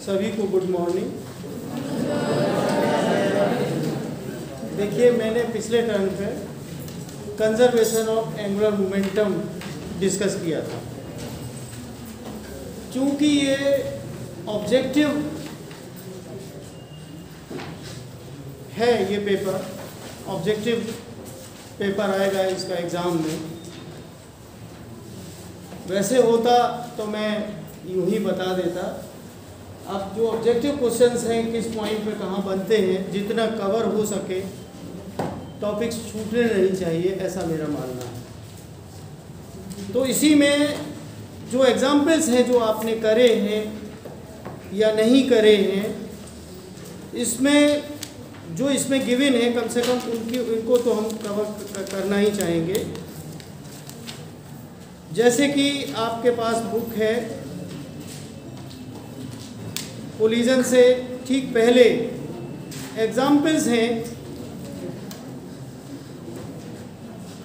सभी को good morning. देखिए, मैंने पिछले टर्म पे conservation of angular momentum discuss किया था। चूँकि ये ऑब्जेक्टिव है, ये पेपर ऑब्जेक्टिव पेपर आएगा इसका एग्ज़ाम में। वैसे होता तो मैं यूँ ही बता देता। अब जो ऑब्जेक्टिव क्वेश्चंस हैं किस पॉइंट पे कहाँ बनते हैं, जितना कवर हो सके, टॉपिक्स छूटने नहीं चाहिए, ऐसा मेरा मानना है। तो इसी में जो एग्जाम्पल्स हैं जो आपने करे हैं या नहीं करे हैं, इसमें गिवन है, कम से कम उनको तो हम कवर करना ही चाहेंगे। जैसे कि आपके पास बुक है, कोलिजन से ठीक पहले एग्जाम्पल्स हैं।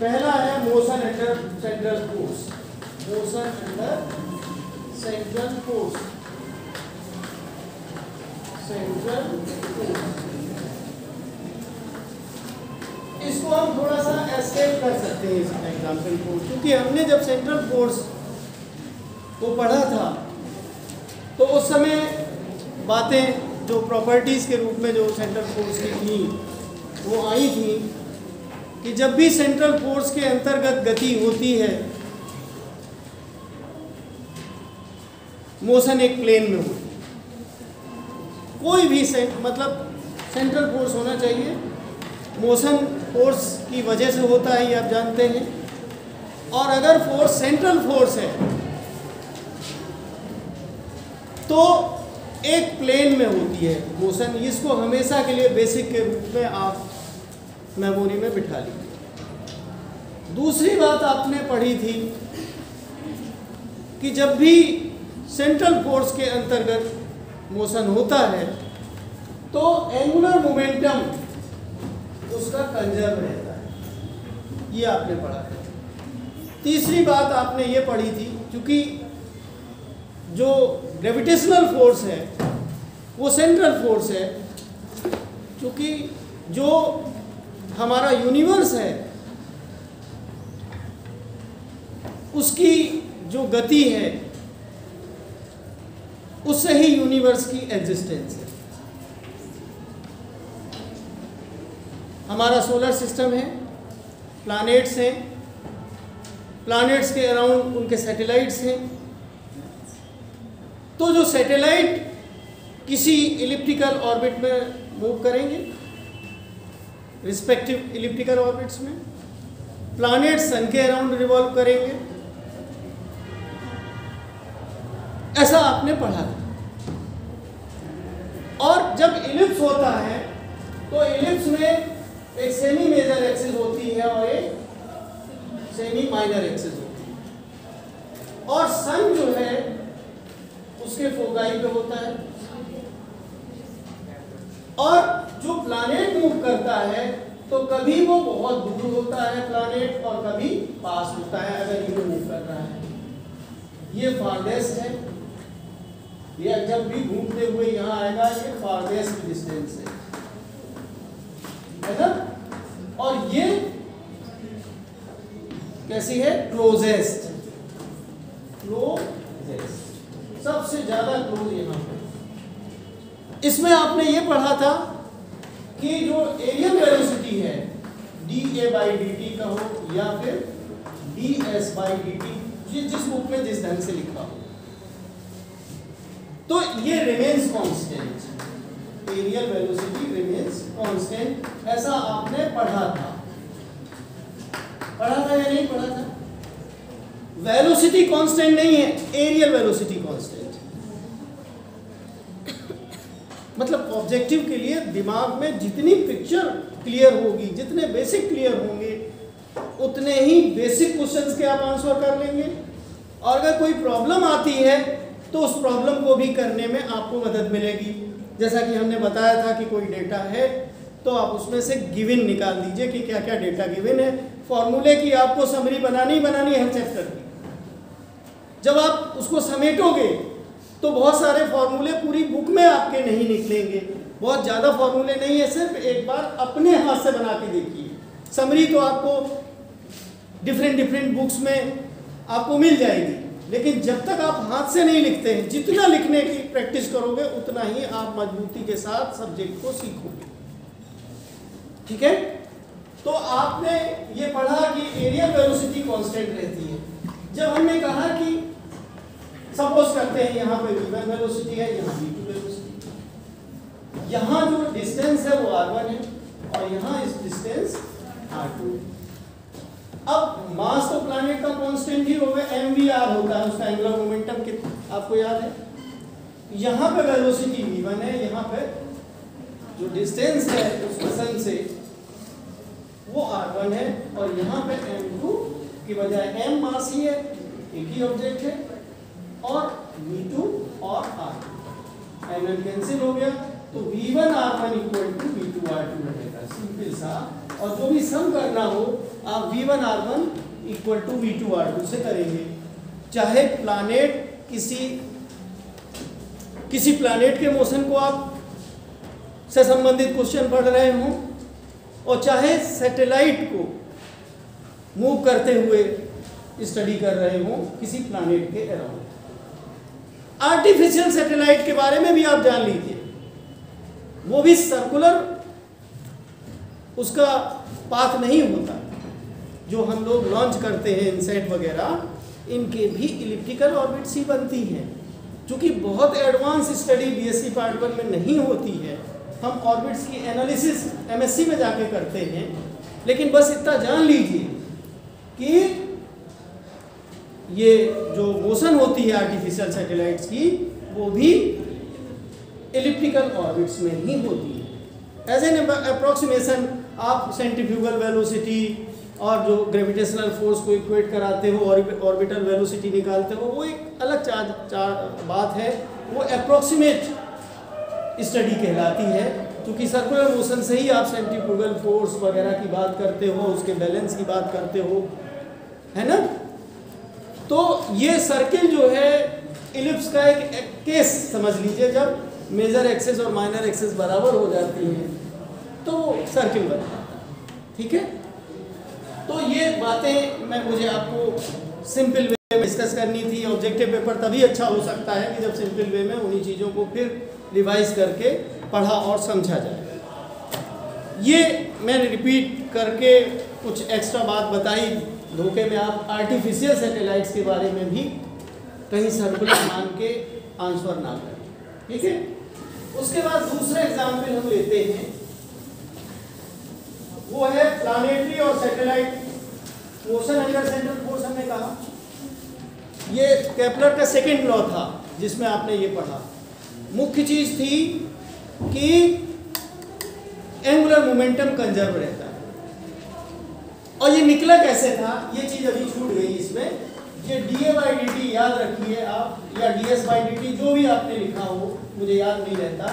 पहला है motion under central force. Motion under central force, इसको हम थोड़ा सा एस्केप कर सकते हैं इस एग्जाम्पल को, क्योंकि हमने जब सेंट्रल फोर्स को पढ़ा था तो उस समय बातें जो प्रॉपर्टीज़ के रूप में जो सेंट्रल फोर्स की थी वो आई थी कि जब भी सेंट्रल फोर्स के अंतर्गत गति होती है, मोशन एक प्लेन में होती है। कोई भी मतलब सेंट्रल फोर्स होना चाहिए। मोशन फोर्स की वजह से होता है, ये आप जानते हैं। और अगर फोर्स सेंट्रल फोर्स है तो एक प्लेन में होती है मोशन। इसको हमेशा के लिए बेसिक के रूप में आप मेमोरी में बिठा लीजिए। दूसरी बात आपने पढ़ी थी कि जब भी सेंट्रल फोर्स के अंतर्गत मोशन होता है तो एंगुलर मोमेंटम उसका कंजर्व रहता है, ये आपने पढ़ा है। तीसरी बात आपने ये पढ़ी थी, क्योंकि जो ग्रेविटेशनल फोर्स है वो सेंट्रल फोर्स है, क्योंकि जो हमारा यूनिवर्स है उसकी जो गति है उससे ही यूनिवर्स की एग्जिस्टेंस है। हमारा सोलर सिस्टम है, प्लैनेट्स हैं, प्लैनेट्स के अराउंड उनके सैटेलाइट्स हैं। तो जो सैटेलाइट किसी इलिप्टिकल ऑर्बिट में मूव करेंगे, रिस्पेक्टिव इलिप्टिकल ऑर्बिट्स में, प्लैनेट सन के अराउंड रिवॉल्व करेंगे, ऐसा आपने पढ़ा था। और जब इलिप्स होता है तो इलिप्स में एक सेमी मेजर एक्सिस होती है और एक सेमी माइनर एक्सिस होती है, और सन जो है उसके फोकाई पे होता है। और जो प्लैनेट मूव करता है तो कभी वो बहुत दूर होता है प्लैनेट, और कभी पास होता है अगर ये मूव कर रहा है। ये फारदेस्ट है, ये जब भी घूमते हुए यहाँ आएगा, ये फारदेस्ट डिस्टेंस है ना। और ये कैसी है? क्लोजेस्ट, सबसे ज्यादा क्लोज यहाँ पे। इसमें आपने ये पढ़ा था कि जो एरियल वेलोसिटी है dA/dt का हो या फिर ds/dt, जिस बुक में जिस ढंग से लिखा हो, तो ये remains constant, areal velocity remains constant, ऐसा आपने पढ़ा था या नहीं पढ़ा था? वेलोसिटी कांस्टेंट नहीं है, एरियल वेलोसिटी कांस्टेंट। मतलब ऑब्जेक्टिव के लिए दिमाग में जितनी पिक्चर क्लियर होगी, जितने बेसिक क्लियर होंगे, उतने ही बेसिक क्वेश्चंस के आप आंसर कर लेंगे। और अगर कोई प्रॉब्लम आती है तो उस प्रॉब्लम को भी करने में आपको मदद मिलेगी। जैसा कि हमने बताया था कि कोई डेटा है तो आप उसमें से गिवन निकाल दीजिए कि क्या क्या डेटा गिवन है। फॉर्मूले की आपको समरी बनानी है हर चैप्टर की। जब आप उसको समेटोगे तो बहुत सारे फॉर्मूले पूरी बुक नहीं निकलेंगे, बहुत ज़्यादा फॉर्मूले नहीं है, सिर्फ एक बार अपने हाथ से बना के देखिए। समरी तो आपको डिफरेंट बुक्स में आपको मिल जाएगी, लेकिन जब तक आप हाथ से नहीं लिखते हैं, जितना लिखने की प्रैक्टिस करोगे उतना ही आप मजबूती के साथ सब्जेक्ट को सीखोगे। ठीक है, तो आपने ये पढ़ा कि एरियल वेलोसिटी कांस्टेंट रहती है। जब हमने कहा कि सपोज करते हैं यहाँ पे v1 वेलोसिटी है, यहाँ v2 वेलोसिटी, यहाँ जो डिस्टेंस है वो r1 है और यहाँ इस डिस्टेंस r2। अब मास तो प्लैनेट का कांस्टेंट ही होगा, mvr होता है उसका एंगुलर मोमेंटम, कितना आपको याद है। यहाँ पे वेलोसिटी v1 है, यहाँ पे जो डिस्टेंस है उस सन से वो r1 है और यहाँ पे m2 की बजाय m मास ही है, एक ही ऑब्जेक्ट है, और v2 और r2 m कैंसिल हो गया, तो v1 r1 equal to v2 r2 रहेगा, सिंपल सा। और जो भी सम करना हो आप v1 r1 equal to v2 r2 से करेंगे। चाहे प्लैनेट किसी प्लैनेट के मोशन को आप से संबंधित क्वेश्चन पढ़ रहे हों और चाहे सैटेलाइट को मूव करते हुए स्टडी कर रहे हों किसी प्लैनेट के अराउंड। आर्टिफिशियल सैटेलाइट के बारे में भी आप जान लीजिए, वो भी सर्कुलर उसका पाथ नहीं होता। जो हम लोग लॉन्च करते हैं इनसेट वगैरह, इनके भी इलिप्टिकल ऑर्बिट्स ही बनती हैं। क्योंकि बहुत एडवांस स्टडी बीएससी पार्ट 1 में नहीं होती है, हम ऑर्बिट्स की एनालिसिस एमएससी में जाके करते हैं। लेकिन बस इतना जान लीजिए कि ये जो मोशन होती है आर्टिफिशियल सैटेलाइट्स की, वो भी एलिप्टिकल ऑर्बिट्स में ही होती है। एज एन अप्रोक्सीमेशन आप सेंट्रीफ्यूगल वेलोसिटी और जो ग्रेविटेशनल फोर्स को इक्वेट कराते हो, ऑर्बिटल वेलोसिटी निकालते हो, वो एक अलग बात है, वो अप्रोक्सीमेट स्टडी कहलाती है। क्योंकि सर्कुलर मोशन से ही आप सेंट्रीफ्यूगल फोर्स वगैरह की बात करते हो, उसके बैलेंस की बात करते हो, है ना। तो ये सर्किल जो है इलिप्स का एक केस समझ लीजिए, जब मेजर एक्सिस और माइनर एक्सिस बराबर हो जाती हैं तो सर्किल बन जाता है। ठीक है, तो ये बातें मुझे आपको सिंपल वे में डिस्कस करनी थी। ऑब्जेक्टिव पेपर तभी अच्छा हो सकता है कि जब सिंपल वे में उन्हीं चीज़ों को फिर रिवाइज करके पढ़ा और समझा जाए। ये मैंने रिपीट करके कुछ एक्स्ट्रा बात बताई, धोखे में आप आर्टिफिशियल सैटेलाइट्स के बारे में भी कहीं सर्कुलर मान के आंसर ना करें। ठीक है, उसके बाद दूसरा एग्जाम्पल हम लेते हैं, वो है प्लैनेटरी और satellite motion under central force. हमने कहा ये केपलर का सेकंड लॉ था जिसमें आपने ये पढ़ा। मुख्य चीज थी कि एंगुलर मोमेंटम कंजर्व रहता है। और ये निकला कैसे था, ये चीज अभी छूट गई इसमें। ये da/dt याद रखिए आप, या ds/dt जो भी आपने लिखा हो, मुझे याद नहीं रहता।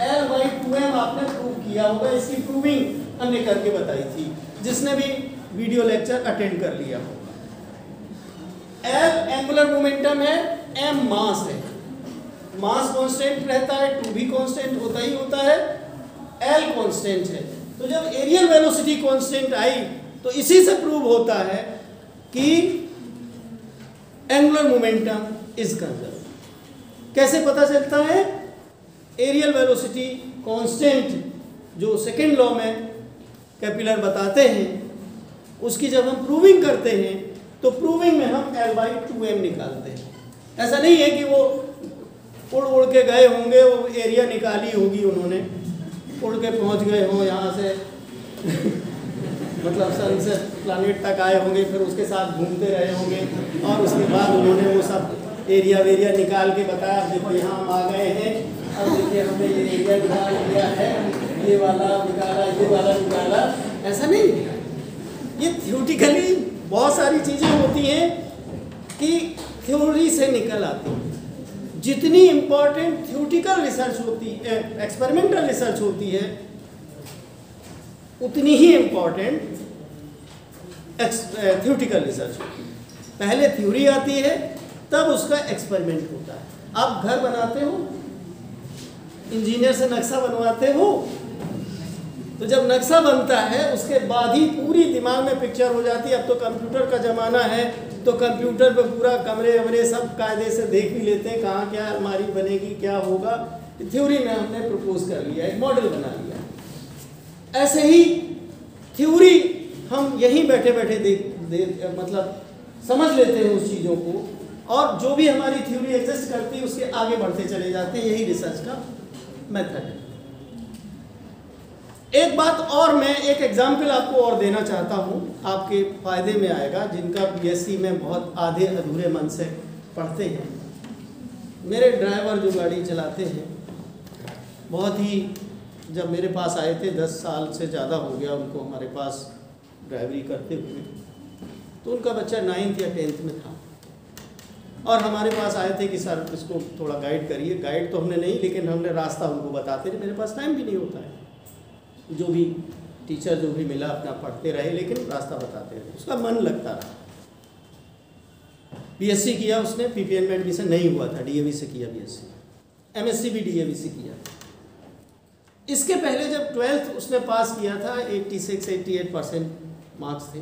L/2m आपने प्रूव किया होगा, इसकी प्रूविंग हमने करके बताई थी, जिसने भी वीडियो लेक्चर अटेंड कर लिया हो। L एंगुलर मोमेंटम है, m मास है, मास कांस्टेंट रहता है, 2 भी कांस्टेंट होता ही होता है, L कांस्टेंट है। तो जब एरियल वेलोसिटी कांस्टेंट आई तो इसी से प्रूव होता है कि एंगुलर मोमेंटम इज कंजर्व। कैसे पता चलता है? एरियल वेलोसिटी कांस्टेंट जो सेकेंड लॉ में केपलर बताते हैं, उसकी जब हम प्रूविंग करते हैं तो प्रूविंग में हम L/2m निकालते हैं। ऐसा नहीं है कि वो उड़ उड़ के गए होंगे, वो एरिया निकाली होगी उन्होंने, उड़ के पहुंच गए हों यहाँ से मतलब सन से प्लैनेट तक आए होंगे, फिर उसके साथ घूमते रहे होंगे और उसके बाद उन्होंने वो सब एरिया वेरिया निकाल के बताया, देखो यहाँ हम आ गए हैं, अब देखिए हमने ये एरिया निकाल लिया है, ये वाला निकाला, ये वाला निकाला। ऐसा नहीं, ये थ्योरेटिकली बहुत सारी चीज़ें होती हैं कि थ्योरी से निकल आती हैं। जितनी इम्पोर्टेंट थ्योरेटिकल रिसर्च होती है, एक्सपेरिमेंटल रिसर्च होती है, उतनी ही इम्पोर्टेंट थ्योरेटिकल रिसर्च होती है। पहले थ्योरी आती है, तब उसका एक्सपेरिमेंट होता है। आप घर बनाते हो इंजीनियर से नक्शा बनवाते हो, तो जब नक्शा बनता है उसके बाद ही पूरी दिमाग में पिक्चर हो जाती है। अब तो कंप्यूटर का ज़माना है, तो कंप्यूटर पे पूरा कमरे वमरे सब कायदे से देख भी लेते हैं, कहाँ क्या अलमारी बनेगी, क्या होगा। थ्योरी में हमने प्रपोज कर लिया, एक मॉडल बना लिया। ऐसे ही थ्योरी हम यहीं बैठे बैठे मतलब समझ लेते हैं उस चीज़ों को, और जो भी हमारी थ्योरी एग्जिस्ट करती है उसके आगे बढ़ते चले जाते हैं। यही रिसर्च का मेथड है। एक बात और, मैं एक एग्जाम्पल आपको और देना चाहता हूँ, आपके फ़ायदे में आएगा, जिनका बीएससी में बहुत आधे अधूरे मन से पढ़ते हैं। मेरे ड्राइवर जो गाड़ी चलाते हैं, बहुत ही, जब मेरे पास आए थे 10 साल से ज़्यादा हो गया उनको हमारे पास ड्राइवरी करते हुए, तो उनका बच्चा 9th या 10th में था, और हमारे पास आए थे कि सर इसको थोड़ा गाइड करिए। गाइड तो हमने नहीं, लेकिन हमने रास्ता उनको बताते रहे। मेरे पास टाइम भी नहीं होता है, जो भी टीचर जो भी मिला अपना पढ़ते रहे, लेकिन रास्ता बताते रहे, उसका मन लगता रहा। बीएससी किया उसने, पीपीएन में एडमिशन नहीं हुआ था, डीएवी से किया बीएससी, एमएससी भी डीएवी से किया। इसके पहले जब 12th उसने पास किया था, 86-88% मार्क्स थे,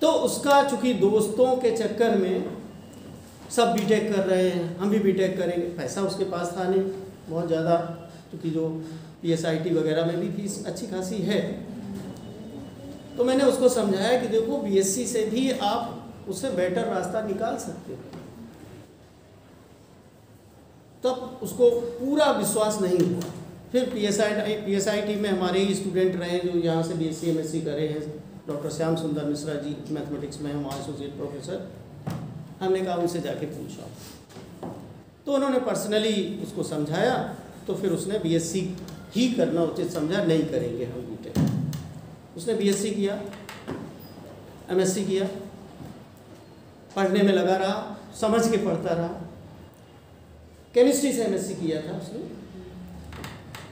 तो उसका चूँकि दोस्तों के चक्कर में सब बीटेक कर रहे हैं, हम भी बीटेक करेंगे, पैसा उसके पास था नहीं बहुत ज़्यादा, क्योंकि जो PSIT वगैरह में भी फीस अच्छी खासी है। तो मैंने उसको समझाया कि देखो बीएससी से भी आप उससे बेटर रास्ता निकाल सकते हो। तब उसको पूरा विश्वास नहीं हुआ। फिर PSIT में हमारे ही स्टूडेंट रहे जो यहाँ से BSc MSc करे हैं, डॉक्टर श्याम सुंदर मिश्रा जी मैथमेटिक्स में हैं, वहाँ एसोसिएट प्रोफेसर। हमने कहा उनसे जाके पूछा, तो उन्होंने पर्सनली उसको समझाया, तो फिर उसने BSc ही करना उचित समझा, नहीं करेंगे हम बीटेक। उसने BSc किया, MSc किया, पढ़ने में लगा रहा, समझ के पढ़ता रहा। केमिस्ट्री से MSc किया था उसने,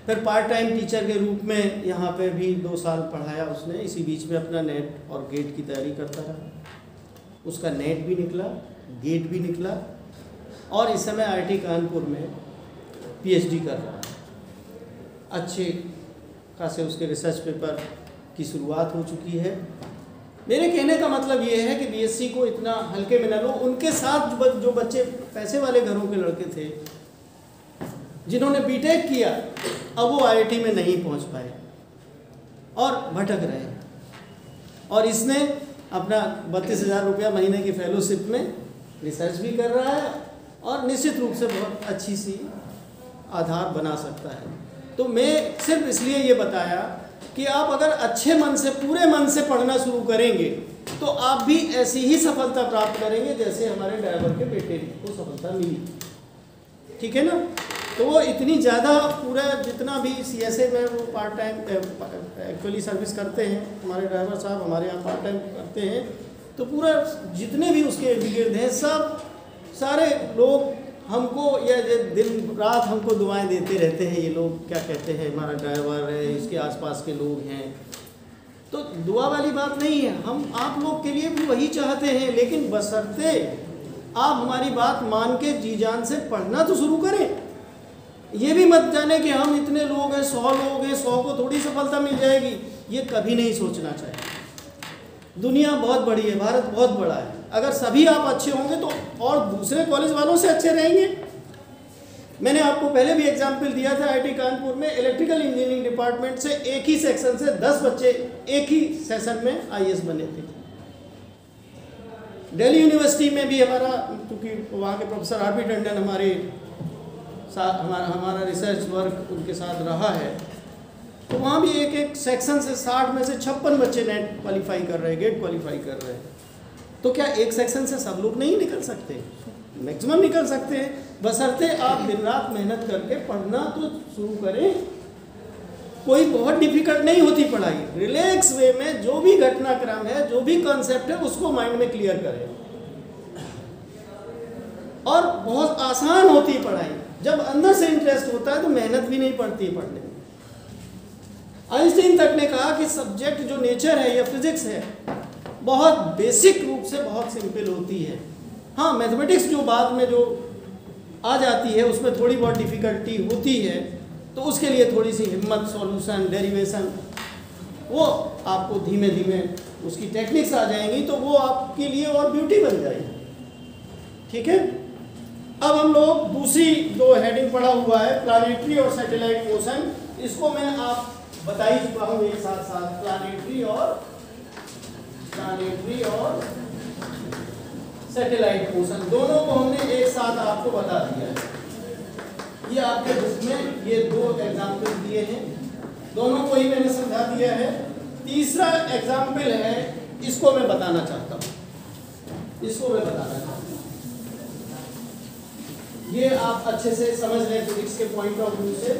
फिर पार्ट टाइम टीचर के रूप में यहाँ पे भी 2 साल पढ़ाया उसने। इसी बीच में अपना नेट और गेट की तैयारी करता रहा। उसका नेट भी निकला, गेट भी निकला, और इस समय IIT कानपुर में PhD कर रहा है। अच्छे खासे उसके रिसर्च पेपर की शुरुआत हो चुकी है। मेरे कहने का मतलब ये है कि BSc को इतना हल्के में न लो। उनके साथ जो बच्चे पैसे वाले घरों के लड़के थे जिन्होंने बीटेक किया, अब वो IIT में नहीं पहुंच पाए और भटक रहे हैं। और इसने अपना 32,000 रुपया महीने की फेलोशिप में रिसर्च भी कर रहा है, और निश्चित रूप से बहुत अच्छी सी आधार बना सकता है। तो मैं सिर्फ इसलिए ये बताया कि आप अगर अच्छे मन से, पूरे मन से पढ़ना शुरू करेंगे, तो आप भी ऐसी ही सफलता प्राप्त करेंगे जैसे हमारे ड्राइवर के बेटे को सफलता मिली। ठीक है ना? तो वो इतनी ज़्यादा पूरा जितना भी CSA में वो पार्ट टाइम एक्चुअली सर्विस करते हैं, हमारे ड्राइवर साहब हमारे यहाँ पार्ट टाइम करते हैं, तो पूरा जितने भी उसके इर्द गिर्द हैं सब सारे लोग हमको या दिन रात हमको दुआएं देते रहते हैं। ये लोग क्या कहते हैं, हमारा ड्राइवर है, इसके आसपास के लोग हैं। तो दुआ वाली बात नहीं है, हम आप लोग के लिए भी वही चाहते हैं, लेकिन बशर्ते आप हमारी बात मान के जी जान से पढ़ना तो शुरू करें। ये भी मत जाने कि हम इतने लोग हैं, 100 लोग हैं, 100 को थोड़ी सफलता मिल जाएगी, ये कभी नहीं सोचना चाहिए। दुनिया बहुत बड़ी है, भारत बहुत बड़ा है। अगर सभी आप अच्छे होंगे तो और दूसरे कॉलेज वालों से अच्छे रहेंगे। मैंने आपको पहले भी एग्जाम्पल दिया था, IIT कानपुर में इलेक्ट्रिकल इंजीनियरिंग डिपार्टमेंट से एक ही सेक्शन से 10 बच्चे एक ही सेशन में IAS बने थे। दिल्ली यूनिवर्सिटी में भी हमारा, क्योंकि वहाँ के प्रोफेसर RP टंडन हमारे साथ हमारा रिसर्च वर्क उनके साथ रहा है, तो वहाँ भी एक सेक्शन से 60 में से 56 बच्चे नेट क्वालिफाई कर रहे हैं, गेट क्वालिफाई कर रहे हैं। तो क्या एक सेक्शन से सब लोग नहीं निकल सकते? मैक्सिमम निकल सकते हैं, बशर्ते आप दिन रात मेहनत करके पढ़ना तो शुरू करें। कोई बहुत डिफिकल्ट नहीं होती पढ़ाई, रिलैक्स वे में जो भी घटनाक्रम है, जो भी कॉन्सेप्ट है, उसको माइंड में क्लियर करें, और बहुत आसान होती है पढ़ाई। जब अंदर से इंटरेस्ट होता है तो मेहनत भी नहीं पड़ती है पढ़ने में। आइंस्टीन तक ने कहा कि सब्जेक्ट जो नेचर है या फिजिक्स है, बहुत बेसिक रूप से बहुत सिंपल होती है। हाँ, मैथमेटिक्स जो बाद में जो आ जाती है, उसमें थोड़ी बहुत डिफ़िकल्टी होती है, तो उसके लिए थोड़ी सी हिम्मत, सॉल्यूशन, डेरिवेशन, वो आपको धीमे धीमे उसकी टेक्निक्स आ जाएंगी, तो वो आपके लिए और ब्यूटी बन जाएगी। ठीक है, अब हम लोग दूसरी जो हेडिंग पढ़ा हुआ है प्लानिटरी और सैटेलाइट मोशन, इसको मैं आप बता ही चुका हूँ एक साथ साथ। प्लानिटरी और सैटेलाइट मोशन दोनों को हमने एक साथ आपको बता दिया है। ये आपके बुक में ये दो एग्जाम्पल दिए हैं, दोनों को ही मैंने समझा दिया है। तीसरा एग्जाम्पल है, इसको मैं बताना चाहता हूँ, ये आप अच्छे से समझ लें फिजिक्स के पॉइंट ऑफ व्यू से।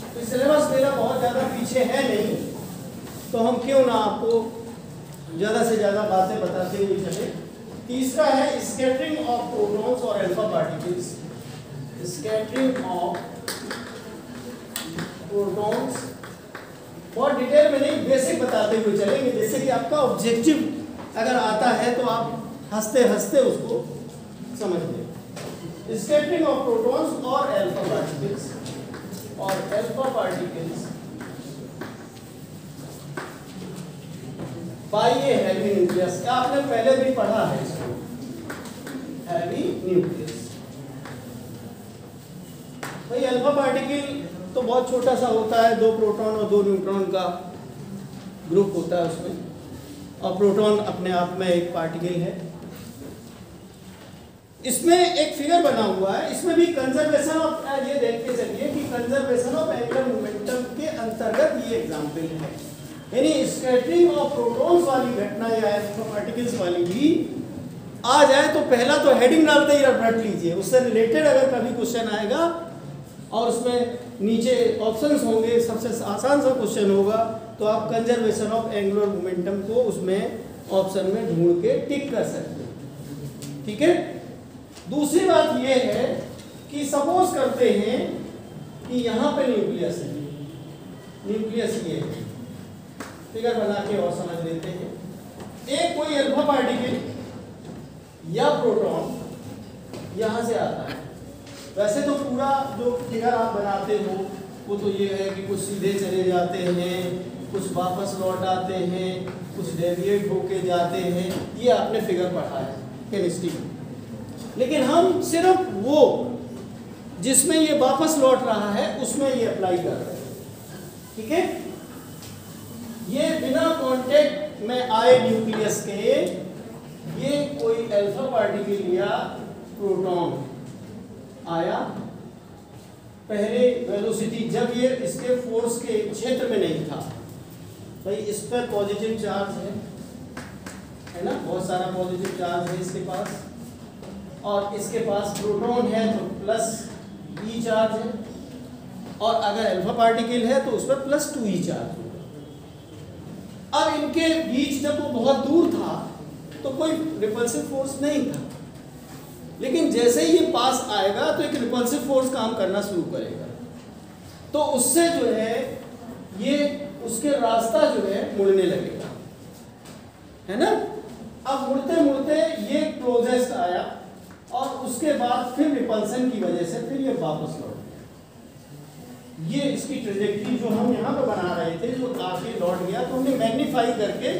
तो सिलेबस मेरा बहुत ज़्यादा पीछे है नहीं, तो हम क्यों ना आपको ज़्यादा से ज़्यादा बातें बताते हुए चले। तीसरा है स्कैटरिंग ऑफ प्रोटॉन्स और alpha particles. Scattering of protons बहुत डिटेल में नहीं, बेसिक बताते हुए चलेंगे, जैसे कि आपका ऑब्जेक्टिव अगर आता है तो आप हंसते हंसते उसको समझ लें। स्कैटरिंग ऑफ प्रोटॉन्स और alpha particles by a heavy nucleus. आपने पहले भी पढ़ा है इसको, हैवी न्यूक्लियस। भाई अल्फा पार्टिकल तो बहुत छोटा सा होता है, 2 प्रोटॉन और 2 न्यूट्रॉन का ग्रुप होता है उसमें, और प्रोटॉन अपने आप में एक पार्टिकल है। इसमें एक फिगर बना हुआ है, इसमें भी कंजर्वेशन ऑफ, ये देखते चलिए कि कंजर्वेशन ऑफ एंगुलर मोमेंटम के अंतर्गत ये एग्जांपल है, यानी स्कैटरिंग ऑफ प्रोटॉन्स वाली घटना या अल्फा पार्टिकल्स वाली भी आ जाए तो पहला तो हेडिंग डालते ही रट लीजिए, उससे रिलेटेड अगर कभी क्वेश्चन आएगा और उसमें नीचे ऑप्शंस होंगे, सबसे आसान सा क्वेश्चन होगा, तो आप कंजर्वेशन ऑफ एंगुलर मोमेंटम को उसमें ऑप्शन में ढूंढ के टिक कर सकते हैं। ठीक है, दूसरी बात यह है कि सपोज करते हैं कि यहाँ पे न्यूक्लियस है, न्यूक्लियस ये है, फिगर बना के और समझ लेते हैं। एक कोई अल्फा पार्टिकल या प्रोटॉन यहाँ से आता है। वैसे तो पूरा जो फिगर आप बनाते हो वो तो ये है कि कुछ सीधे चले जाते हैं, कुछ वापस लौट आते हैं, कुछ डेविएट होके जाते हैं, ये आपने फिगर पढ़ा है केमिस्ट्री में। लेकिन हम सिर्फ वो जिसमें ये वापस लौट रहा है उसमें ये अप्लाई कर रहे हैं। ठीक है, ये बिना कांटेक्ट में आए न्यूक्लियस के, ये कोई अल्फा पार्टिकल या प्रोटॉन आया पहले वेलोसिटी, जब ये इसके फोर्स के क्षेत्र में नहीं था। भाई इस पर पॉजिटिव चार्ज है ना, बहुत सारा पॉजिटिव चार्ज है इसके पास, और इसके पास प्रोटॉन है तो प्लस ई चार्ज है, और अगर अल्फा पार्टिकल है तो उस पर प्लस 2 ई चार्ज होगा। अब इनके बीच जब वो बहुत दूर था तो कोई रिपल्सिव फोर्स नहीं था, लेकिन जैसे ही ये पास आएगा तो एक रिपल्सिव फोर्स काम करना शुरू करेगा, तो उससे जो है ये उसके रास्ता जो है मुड़ने लगेगा, है ना। अब मुड़ते मुड़ते ये क्लोजेस्ट आया और उसके बाद फिर रिपल्सन की वजह से फिर ये वापस लौट गया। ये इसकी ट्रेजेक्टरी जो हम यहाँ पे बना रहे थे, जो आगे लौट गया, तो हमने मैग्नीफाई करके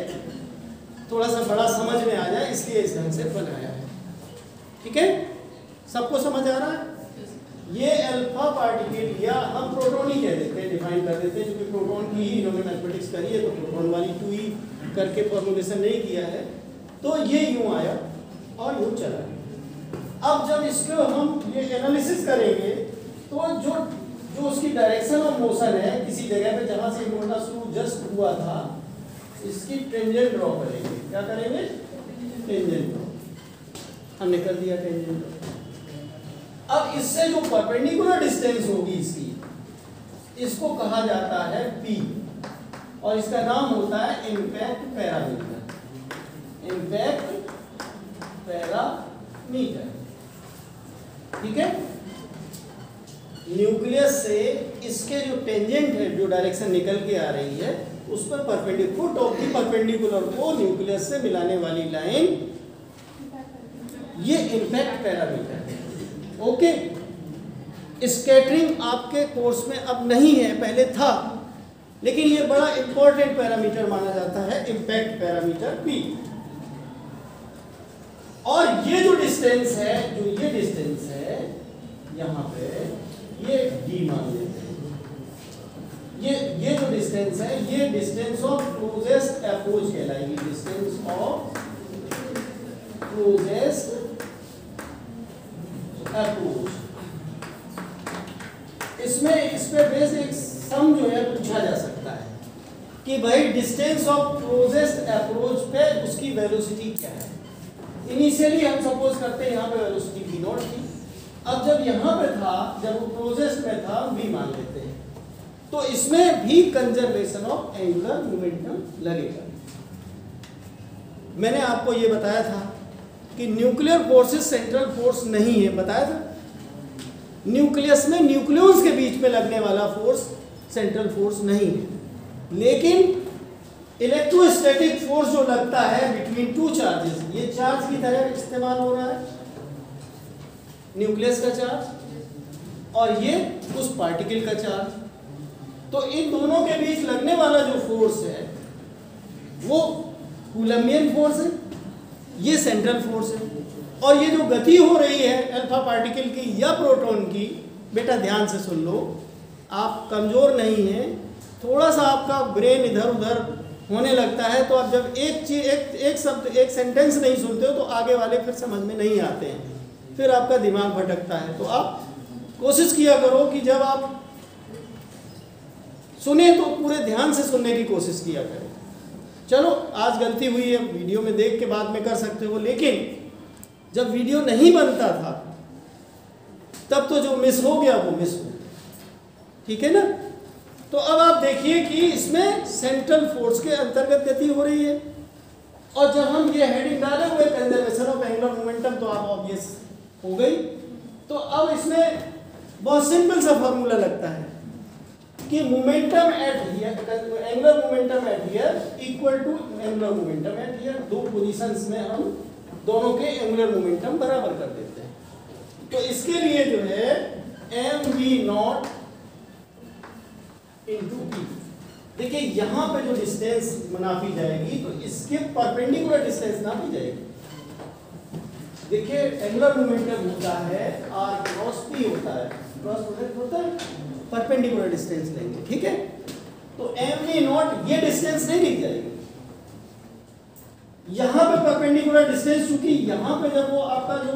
थोड़ा सा बड़ा समझ में आ जाए इसलिए इस ढंग से बनाया है। ठीक है, सबको समझ आ रहा है। ये अल्फा पार्टिकल या हम प्रोटॉन ही कह देते हैं, डिफाइन कर देते हैं, क्योंकि प्रोटॉन की ही इन्होंने मैथमेटिक्स करी है, तो प्रोटॉन वाली 2 ही करके फॉर्मुलेशन नहीं किया है। तो ये यूं आया और यूं चला। अब जब इसको हम ये एनालिसिस करेंगे तो जो उसकी डायरेक्शन ऑफ मोशन है, किसी जगह पे जहाँ से मुड़ना शुरू जस्ट हुआ था, इसकी टेंजेंट ड्रॉ करेंगे। क्या करेंगे? Tangent draw. हमने कर दिया टेंजेंट ड्रॉ। अब इससे जो परपेंडिकुलर डिस्टेंस होगी इसकी, इसको कहा जाता है P, और इसका नाम होता है इम्पैक्ट पैरामीटर। Impact parameter. ठीक है, न्यूक्लियस से इसके जो टेंजेंट है, जो डायरेक्शन निकल के आ रही है, उस पर perpendicular, foot of the perpendicular को न्यूक्लियस से मिलाने वाली लाइन, ये इम्पैक्ट पैरामीटर है। ओके, स्कैटरिंग आपके कोर्स में अब नहीं है, पहले था, लेकिन ये बड़ा इंपॉर्टेंट पैरामीटर माना जाता है, इम्पैक्ट पैरामीटर P। और ये जो डिस्टेंस है, जो ये डिस्टेंस है यहाँ पे, ये D मान लेते हैं। ये जो डिस्टेंस है, ये डिस्टेंस ऑफ क्लोजेस्ट अप्रोच कहलाएगी, डिस्टेंस ऑफ क्लोजेस्ट अप्रोच। इसमें इस पे बेस एक सम जो है पूछा जा सकता है कि भाई डिस्टेंस ऑफ क्लोजेस्ट अप्रोच पे उसकी वेलोसिटी क्या है। इनिशियली हम सपोज करते हैं यहाँ पे वेलोसिटी v नॉट थी, अब जब यहाँ पे था, जब वो क्लोजेस्ट में था, v मान लेते हैं, तो इसमें भी कंजर्वेशन ऑफ एंगुलर मोमेंटम लगेगा। मैंने आपको ये बताया था कि न्यूक्लियर फोर्सेस सेंट्रल फोर्स नहीं है, बताया था। न्यूक्लियस में न्यूक्लियस के बीच में लगने वाला फोर्स सेंट्रल फोर्स नहीं है, लेकिन इलेक्ट्रोस्टैटिक फोर्स जो लगता है बिटवीन टू चार्जेस, ये चार्ज की तरह इस्तेमाल हो रहा है, न्यूक्लियस का चार्ज और ये उस पार्टिकल का चार्ज। तो इन दोनों के बीच लगने वाला जो फोर्स है वो कूलम्बियन फोर्स है, ये सेंट्रल फोर्स है। और ये जो गति हो रही है अल्फा पार्टिकल की या प्रोटॉन की, बेटा ध्यान से सुन लो, आप कमज़ोर नहीं हैं, थोड़ा सा आपका ब्रेन इधर उधर होने लगता है, तो आप जब एक शब्द, एक सेंटेंस नहीं सुनते हो तो आगे वाले फिर समझ में नहीं आते हैं, फिर आपका दिमाग भटकता है। तो आप कोशिश किया करो कि जब आप सुने तो पूरे ध्यान से सुनने की कोशिश किया करें। चलो आज गलती हुई है, वीडियो में देख के बाद में कर सकते हो, लेकिन जब वीडियो नहीं बनता था तब तो जो मिस हो गया वो मिस हो गया, ठीक है ना। तो अब आप देखिए कि इसमें सेंट्रल फोर्स के अंतर्गत गति हो रही है, और जब हम ये हेडिंग डाले हुए कंजर्वेशन ऑफ एंगुलर मोमेंटम, तो आप ऑब्वियस हो गई। तो अब इसमें बहुत सिंपल सा फॉर्मूला लगता है कि momentum at here, angular momentum at here equal to angular momentum at here. दो पोजीशंस में हम दोनों के एंगुलर मोमेंटम बराबर कर देते हैं। तो इसके लिए जो है mv नॉट इंटू पी, देखिए यहाँ पे जो डिस्टेंस नापी जाएगी तो इसके परपेंडिकुलर डिस्टेंस नापी जाएगी। देखिए एंगुलर मोमेंटम होता है r क्रॉस p होता है, क्रॉस प्रोडक्ट होता है, परपेंडिकुलर डिस्टेंस लेंगे, ठीक है। तो mv नॉट ये डिस्टेंस नहीं लिख जाएगी, यहाँ पे परपेंडिकुलर डिस्टेंस, चूंकि यहाँ पे जब वो आपका जो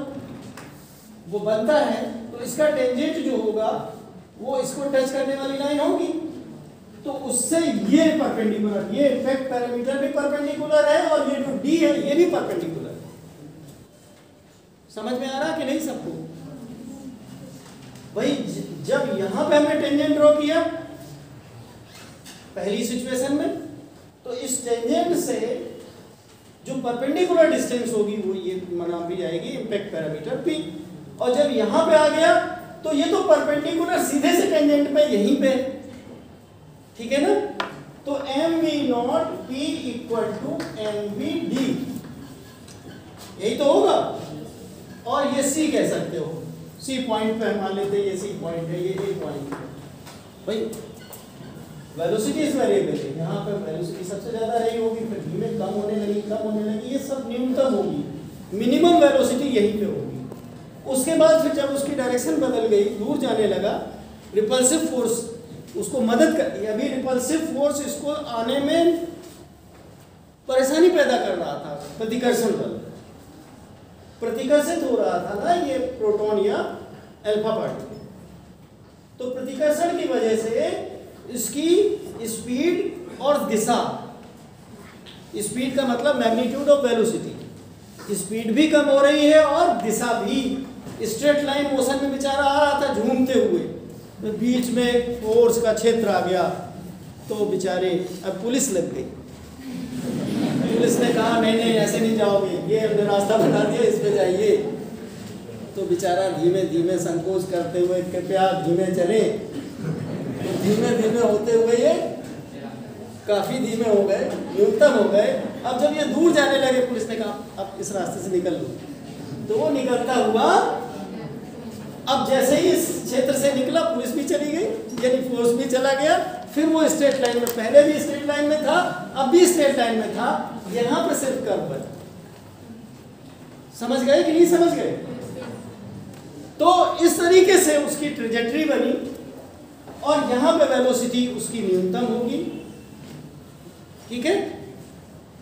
वो बनता है तो इसका टेंजेंट जो होगा वो इसको टच करने वाली लाइन होगी, तो उससे ये परपेंडिकुलर, ये इम्पैक्ट पैरामीटर भी परपेंडिकुलर है और ये जो d है ये भी परपेंडिकुलर है। समझ में आ रहा कि नहीं सबको? भाई जब यहाँ पे हमने टेंजेंट ड्रॉ किया पहली सिचुएशन में, तो इस टेंजेंट से जो परपेंडिकुलर डिस्टेंस होगी वो ये नापी जाएगी इम्पैक्ट पैरामीटर p। और जब यहाँ पे आ गया तो ये तो परपेंडिकुलर सीधे से टेंजेंट पे यहीं पे, ठीक है ना। तो mv not p equal to mv d, यही तो होगा। और ये c कह सकते हो, c पॉइंट पे मान लेते हैं, ये c पॉइंट है, ये a पॉइंट है। भाई वेलोसिटी इस वेरिएबल है, यहाँ पे वेलोसिटी सबसे ज़्यादा रही होगी, फिर धीमे कम होने लगी, ये सब न्यूनतम होगी, मिनिमम वेलोसिटी यहीं पे होगी। उसके बाद फिर जब उसकी डायरेक्शन बदल गई, दूर जाने लगा, रिपल्सिव फोर्स उसको मदद कर दी। अभी रिपल्सिव फोर्स इसको आने में परेशानी पैदा कर रहा था, प्रतिकर्षण बल, प्रतिकर्षित हो रहा था ना ये प्रोटॉन या अल्फा पार्टिकल। तो प्रतिकर्षण की वजह से इसकी स्पीड और दिशा, स्पीड का मतलब मैग्नीट्यूड ऑफ वेलोसिटी, स्पीड भी कम हो रही है और दिशा भी, स्ट्रेट लाइन मोशन में बेचारा आ रहा था झूमते हुए, तो बीच में फोर्स का क्षेत्र आ गया, तो बेचारे अब पुलिस लग गई। पुलिस ने कहा नहीं नहीं ऐसे नहीं जाओगे, ये हमने रास्ता बना दिया, इस पे जाइए। तो बेचारा धीमे धीमे संकोच करते हुए कृपया धीमे चले, तो धीमे धीमे होते हुए ये काफ़ी धीमे हो गए, न्यूनतम हो गए। अब जब ये दूर जाने लगे, पुलिस ने कहा अब इस रास्ते से निकल लो, तो वो निकलता हुआ अब जैसे ही इस क्षेत्र से निकला पुलिस भी चली गई, यानी फोर्स भी चला गया, फिर वो स्ट्रेट लाइन में, पहले भी स्ट्रेट लाइन में था, अब भी स्ट्रेट लाइन में था, यहां पे सिर्फ कर्व बना। समझ गए कि नहीं समझ गए? तो इस तरीके से उसकी ट्रेजेक्टरी बनी और यहां पे वेलोसिटी उसकी न्यूनतम होगी। ठीक है,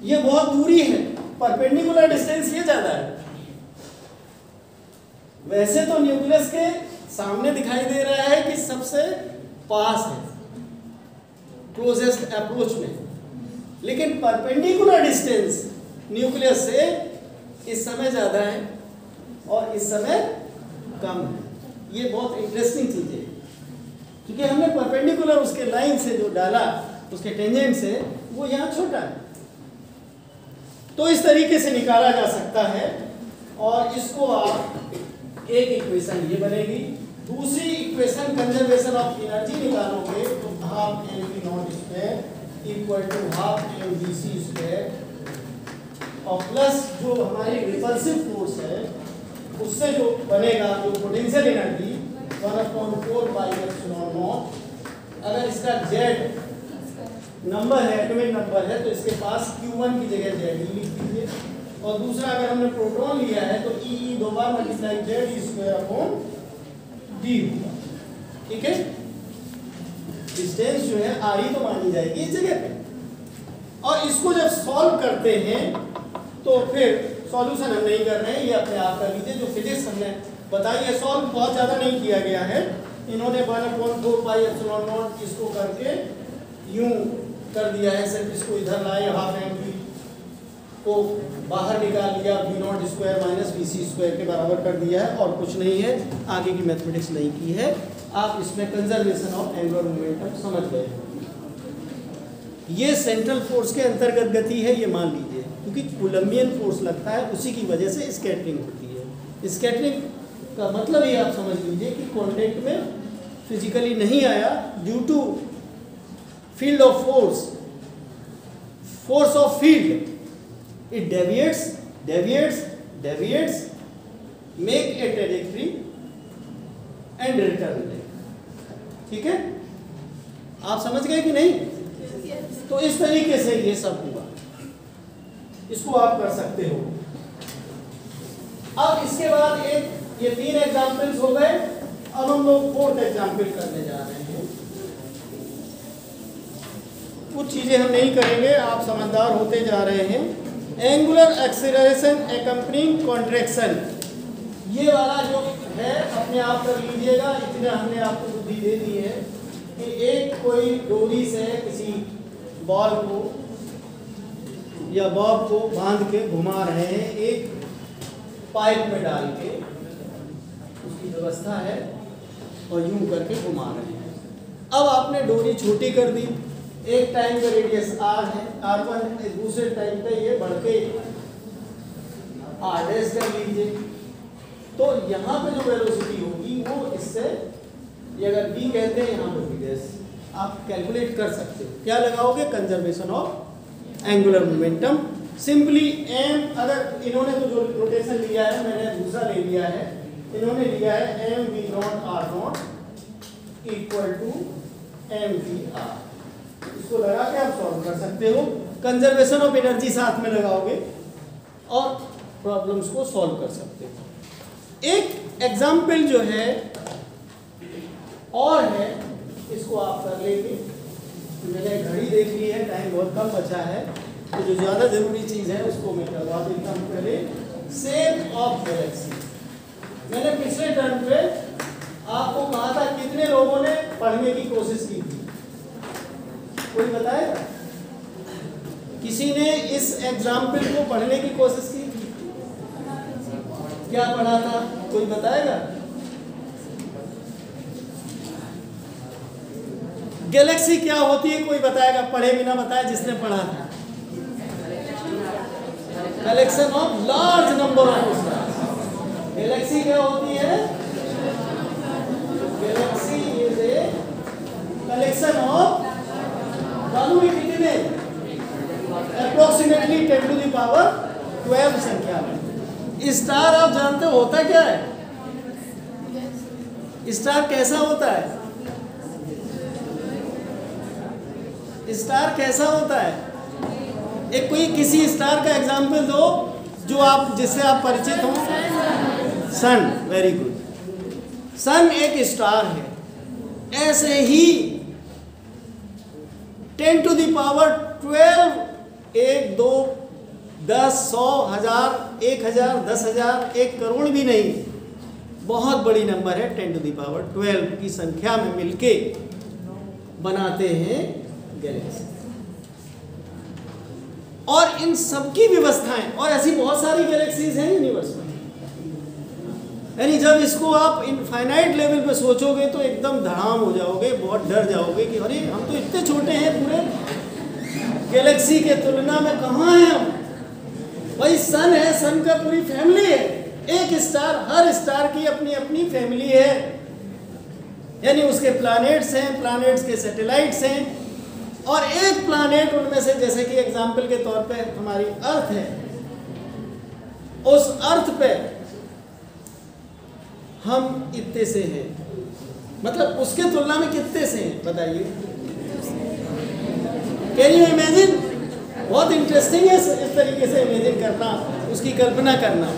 ये बहुत दूरी है, परपेंडिकुलर डिस्टेंस ये ज्यादा है। वैसे तो न्यूक्लियस के सामने दिखाई दे रहा है कि सबसे पास है, क्लोजेस्ट अप्रोच में, लेकिन परपेंडिकुलर डिस्टेंस न्यूक्लियस से इस समय ज्यादा है और इस समय कम है। ये बहुत इंटरेस्टिंग चीज है, क्योंकि हमने परपेंडिकुलर उसके लाइन से जो डाला, उसके टेंजेंट से, वो यहाँ छोटा है। तो इस तरीके से निकाला जा सकता है और इसको आप एक इक्वेशन ये बनेगी, दूसरी इक्वेशन कंजर्वेशन ऑफ एनर्जी निकालोगे तो half mv not square equal to half mvc square और प्लस जो हमारी रिपल्सिव फोर्स है उससे जो बनेगा जो potential energy 1/4 pi epsilon not. अगर इसका z नंबर है, एटॉमिक नंबर है, तो इसके पास q1 की जगह z लिख दीजिए, और दूसरा अगर हमने प्रोटॉन लिया है तो E दो बार multiply z square upon d होगा। ठीक है, डिस्टेंस जो है r तो मानी जाएगी इस जगह पे। और इसको जब सॉल्व करते हैं तो फिर सॉल्यूशन हम नहीं कर रहे हैं, ये अपने आप कर लीजिए। जो फिजिक्स हमने बताई है, सॉल्व बहुत ज़्यादा नहीं किया गया है, इन्होंने 1/4 पाई एप्सिलॉन नॉट इसको करके यूं कर दिया है, सिर्फ इसको इधर लाए, हाफ mv को बाहर निकाल लिया, v not square minus vc square के बराबर कर दिया है, और कुछ नहीं है, आगे की मैथमेटिक्स नहीं की है। आप इसमें कंजर्वेशन ऑफ एंगुलर मोमेंटम समझ गए। ये सेंट्रल फोर्स के अंतर्गत गति है, ये मान लीजिए, क्योंकि कूलम्बियन फोर्स लगता है, उसी की वजह से स्कैटरिंग होती है। स्कैटरिंग का मतलब ये आप समझ लीजिए कि कॉन्टेक्ट में फिजिकली नहीं आया, due to field of force of field, it deviates, make a trajectory and return back। ठीक है, आप समझ गए कि नहीं? तो इस तरीके से ये सब हुआ, इसको आप कर सकते हो। अब इसके बाद ये 3 एग्जाम्पल्स हो गए, अब हम लोग 4th एग्जाम्पल करने जा रहे हैं। कुछ चीजें हम नहीं करेंगे, आप समझदार होते जा रहे हैं। एंगुलर एक्सीलरेशन एकम्पनिंग कॉन्ट्रैक्शन, ये वाला जो है अपने आप कर लीजिएगा। इतना हमने आपको बुद्धि दे दी है कि एक कोई डोरी से किसी बॉल को या बॉब को बांध के घुमा रहे हैं, एक पाइप में डाल के, उसकी व्यवस्था है, और यूं करके घुमा रहे हैं। अब आपने डोरी छोटी कर दी, एक टाइम का रेडियस r है, r1, दूसरे टाइम पे ये बढ़ के r डैश कर लीजिए। तो यहाँ पे जो वेलोसिटी होगी वो इससे, ये अगर v कहते हैं, यहाँ पे v डैश आप कैलकुलेट कर सकते हो। क्या लगाओगे? Conservation of angular momentum. Simply m, अगर इन्होंने तो जो रोटेशन लिया है, मैंने दूसरा ले लिया है, इन्होंने लिया है mv not r not equal to mv r। इसको लगा के आप सॉल्व कर सकते हो, कंजर्वेशन ऑफ एनर्जी साथ में लगाओगे और प्रॉब्लम्स को सॉल्व कर सकते हो। एक एग्जाम्पल जो है और है, इसको आप कर लेंगे। मैंने घड़ी देख ली है, टाइम बहुत कम बचा है, तो जो ज़्यादा ज़रूरी चीज़ है उसको मैं करवा देता हूँ। पहले शेप ऑफ गैलेक्सी, मैंने पिछले टर्म पे आपको कहा था, कितने लोगों ने पढ़ने की कोशिश की थी? कोई बताएगा? किसी ने इस एग्जाम्पल को पढ़ने की कोशिश की? क्या पढ़ा था? कोई बताएगा? गैलेक्सी क्या होती है? कोई बताएगा? पढ़े बिना बताए जिसने पढ़ा था। Collection of large number of stars. Galaxy क्या होती है? Galaxy is a collection of, मालूम है कितने? अप्रोक्सीमेटली 10 टू द पावर 12 संख्या में। स्टार आप जानते हो होता क्या है? स्टार कैसा होता है? स्टार कैसा होता है? एक कोई किसी स्टार का एग्जाम्पल दो जो आप जिससे आप परिचित हो। सन, वेरी गुड। सन एक स्टार है। ऐसे ही 10 to the power 12, 1, 2, 10, 100, 1000, 1000, 10,000, 1 करोड़ भी नहीं, बहुत बड़ी नंबर है 10 to the power 12 की संख्या में मिलके बनाते हैं गैलेक्सी। और इन सबकी व्यवस्थाएं, और ऐसी बहुत सारी गैलेक्सीज हैं यूनिवर्स में। यानी जब इसको आप इनफाइनाइट लेवल पे सोचोगे तो एकदम धड़ाम हो जाओगे, बहुत डर जाओगे कि अरे हम तो इतने छोटे हैं, पूरे गैलेक्सी के तुलना में कहाँ हैं हम। भाई सन है, सन का पूरी फैमिली है। एक स्टार, हर स्टार की अपनी अपनी फैमिली है, यानी उसके प्लैनेट्स हैं, प्लैनेट्स के सैटेलाइट्स हैं, और एक प्लैनेट उनमें से, जैसे कि एग्जाम्पल के तौर पे हमारी अर्थ है, उस अर्थ पे हम इतने से हैं, मतलब उसके तुलना में कितने से हैं बताइए। Can you imagine? बहुत इंटरेस्टिंग है इस तरीके से इमेजिन करना, उसकी कल्पना करना।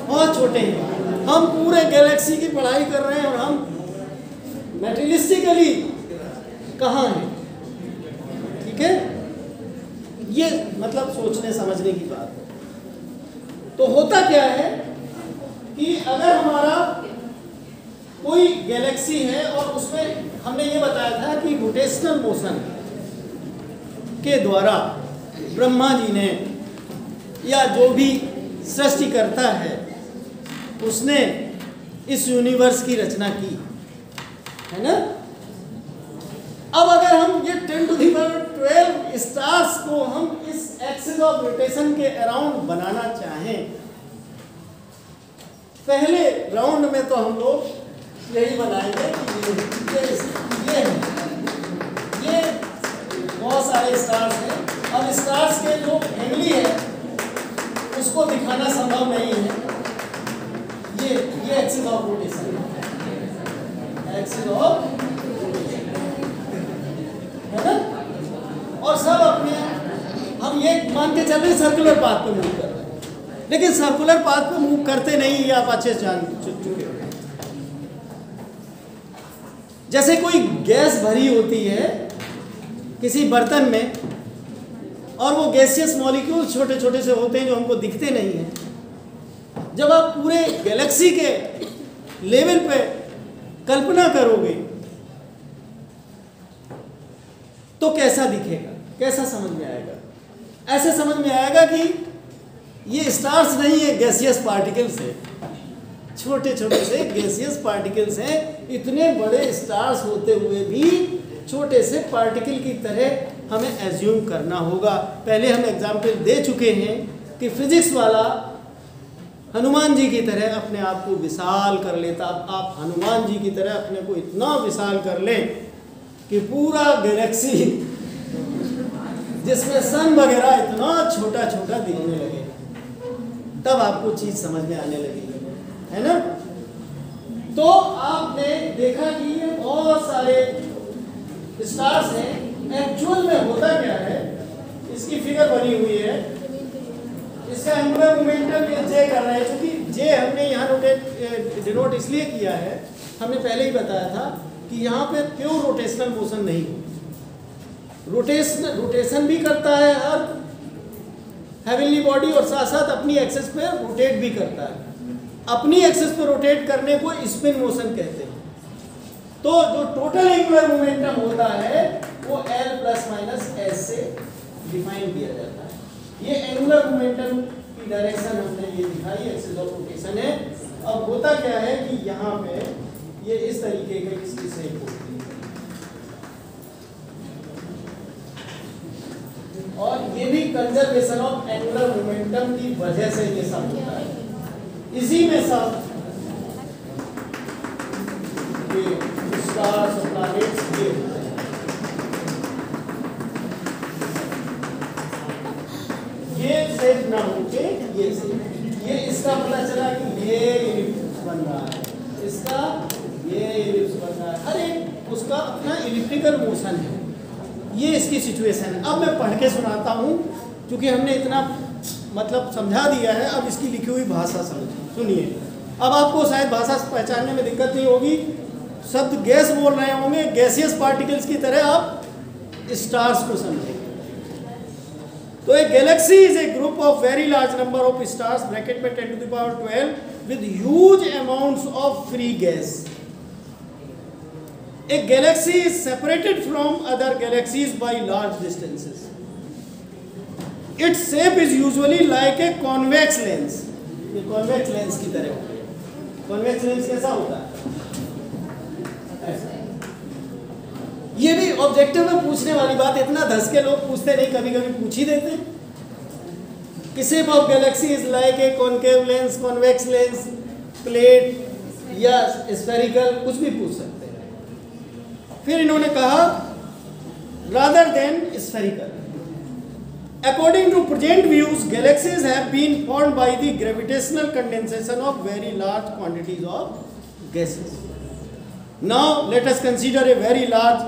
बहुत छोटे हैं हम, पूरे गैलेक्सी की पढ़ाई कर रहे हैं और हम मैटेरियलिस्टिकली कहाँ हैं। ठीक है, ये मतलब सोचने समझने की बात है। तो होता क्या है कि अगर हमारा कोई गैलेक्सी है और उसमें हमने ये बताया था कि रोटेशनल मोशन के द्वारा ब्रह्मा जी ने या जो भी सृष्टि करता है उसने इस यूनिवर्स की रचना की है ना। अब अगर हम ये 10 to the power 12 स्टार्स को हम इस एक्सिस ऑफ रोटेशन के अराउंड बनाना चाहें, पहले राउंड में तो हम लोग यही बनाएंगे कि ये बहुत सारे स्टार्स हैं। अब स्टार्स के जो फैमिली है उसको दिखाना संभव नहीं है। ये एक्सिस ऑफ रोटेशन है, एक्सिस ऑफ है ना। और सब अपने हम ये मान के चल रहे सर्कुलर पाथ पे मूव कर रहे हैं, लेकिन सर्कुलर पाथ पे मूव करते नहीं, ये आप अच्छे जान चुके हो। जैसे कोई गैस भरी होती है किसी बर्तन में और वो गैसियस मॉलिक्यूल छोटे छोटे से होते हैं जो हमको दिखते नहीं हैं। जब आप पूरे गैलेक्सी के लेवल पे कल्पना करोगे तो कैसा दिखेगा, कैसा समझ में आएगा? ऐसे समझ में आएगा कि ये स्टार्स नहीं है, गैसियस पार्टिकल्स है, छोटे छोटे से गैसियस पार्टिकल्स हैं। इतने बड़े स्टार्स होते हुए भी छोटे से पार्टिकल की तरह हमें एज्यूम करना होगा। पहले हम एग्जाम्पल दे चुके हैं कि फिजिक्स वाला हनुमान जी की तरह अपने आप को विशाल कर लेता। अब आप हनुमान जी की तरह अपने को इतना विशाल कर लें कि पूरा गैलेक्सी जिसमें सन वगैरह इतना छोटा छोटा दिखने लगे, तब आपको चीज समझ में आने लगेगी, है ना। तो आपने देखा कि ये बहुत सारे स्टार्स हैं। एक्चुअल में होता क्या है, इसकी फिगर बनी हुई है, इसका एंगुलर मोमेंटम ये जे कर रहा है। क्योंकि जे हमने यहाँ डिनोट इसलिए किया है, हमने पहले ही बताया था कि यहाँ पे प्योर रोटेशनल मोशन नहीं, रोटेशन भी करता है अर्थ हेवनली बॉडी, और साथ साथ अपनी एक्सिस पे रोटेट भी करता है। अपनी एक्सिस पे रोटेट करने को स्पिन मोशन कहते हैं। तो जो टोटल एंगुलर मोमेंटम होता है वो L ± S से डिफाइन किया जाता है। ये एंगुलर मोमेंटम की डायरेक्शन हमने ये दिखाई, एक्सिस ऑफ रोटेशन है। अब होता क्या है कि यहाँ पे ये इस तरीके का इसकी शेप होती है, और ये भी कंजर्वेशन ऑफ एंगुलर मोमेंटम की वजह से ये सब होता है। इसी में सब स्टार्स और प्लैनेट्स ये होते हैं। ये शेप ना होके ये शेप, ये इसका पता चला कि ये बन रहा है, इसका उसका अपना इलिप्टिकल मोशन है। ये इसकी सिचुएशन है। अब मैं पढ़ के सुनाता हूँ, क्योंकि हमने इतना मतलब समझा दिया है, अब इसकी लिखी हुई भाषा सुनिए। अब आपको शायद भाषा पहचानने में दिक्कत नहीं होगी। शब्द गैस बोल रहे होंगे, गैसियस पार्टिकल्स की तरह आप स्टार्स को समझेंगे। तो एक Galaxy is a group of very large number of stars bracket में 10⁻12 with huge amounts of free gas. A galaxy is separated from other galaxies by large distances. Its shape is usually like a convex lens. ये convex lens की तरह होता है। Convex lens कैसा होता है? ऐसा। ये भी ऑब्जेक्टिव में पूछने वाली बात, इतना धस के लोग पूछते नहीं, कभी कभी पूछ ही देते हैं कि shape of galaxy is like a concave lens, convex lens, plate या spherical, कुछ भी पूछ सकते हैं। फिर इन्होंने कहा rather than spherical. According to present views, galaxies have been formed by the gravitational condensation of very large quantities of gases. Now let us consider a very large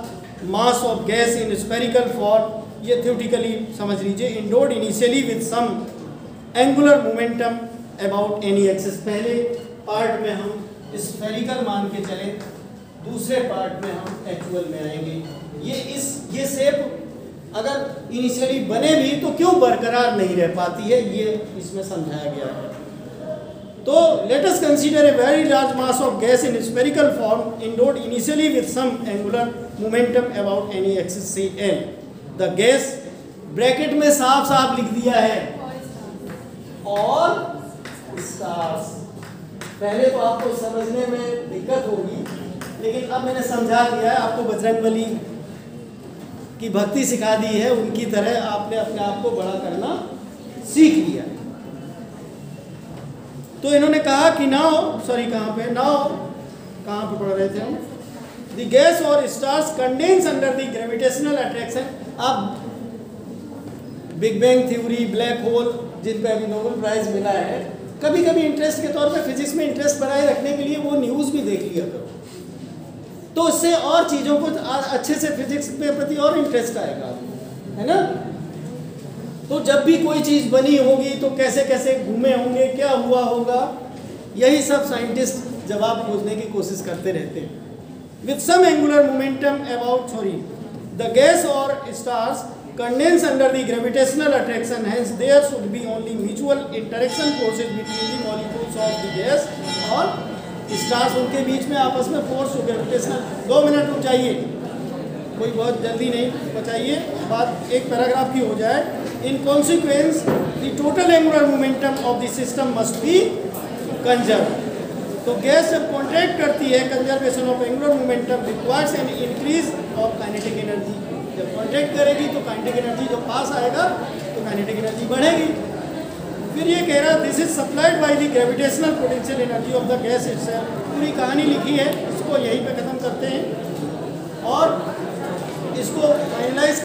mass of gas in spherical form. ये theoretically समझ लीजिए, endowed initially with some angular momentum about any axis. पहले part में हम spherical मान के चले, दूसरे पार्ट में हम एक्चुअल में आएंगे। ये शेप अगर इनिशियली बने भी तो क्यों बरकरार नहीं रह पाती है, ये इसमें समझाया गया है। तो let us consider a very large mass of gas in spherical form endowed initially with some angular momentum about any axis C L. The gas bracket में साफ साफ लिख दिया है और स्टार्स। पहले तो आपको समझने में दिक्कत होगी, लेकिन अब मैंने समझा दिया है आपको। बजरंगबली की भक्ति सिखा दी है, उनकी तरह आपने अपने आप को बड़ा करना सीख लिया। तो इन्होंने कहा कि नाउ कहाँ पे पढ़ रहे थे हम? द गैस और stars condense under the gravitational attraction. अब big bang theory, black hole, जिन पे अभी नोबेल प्राइज मिला है, कभी कभी इंटरेस्ट के तौर पे फिजिक्स में इंटरेस्ट बनाए रखने के लिए वो न्यूज़ भी देख लिया करो, तो उससे और चीज़ों को अच्छे से फिजिक्स के प्रति और इंटरेस्ट आएगा, है ना। तो जब भी कोई चीज़ बनी होगी तो कैसे कैसे घूमे होंगे, क्या हुआ होगा, यही सब साइंटिस्ट जवाब खोजने की कोशिश करते रहते हैं। With some angular momentum about the gas और stars condense under the gravitational attraction, hence there should be only mutual interaction forces between the molecules of the gas और स्टार्स। उनके बीच में आपस में फोर्स हो, ग्रेविटेशनल। 2 मिनट रुक जाइए, कोई बहुत जल्दी नहीं बचाइए, बात एक पैराग्राफ की हो जाए। In consequence the total angular momentum of the system must be conserve. तो गैस जब कॉन्ट्रैक्ट करती है, conservation of angular momentum requires an increase of kinetic energy. जब कॉन्ट्रैक्ट करेगी तो काइनेटिक एनर्जी जब पास आएगा तो काइनेटिक एनर्जी बढ़ेगी। फिर ये कह रहा this is supplied by the gravitational potential energy of the gas itself. पूरी कहानी लिखी है, इसको यहीं पे ख़त्म करते हैं और इसको फाइनलाइज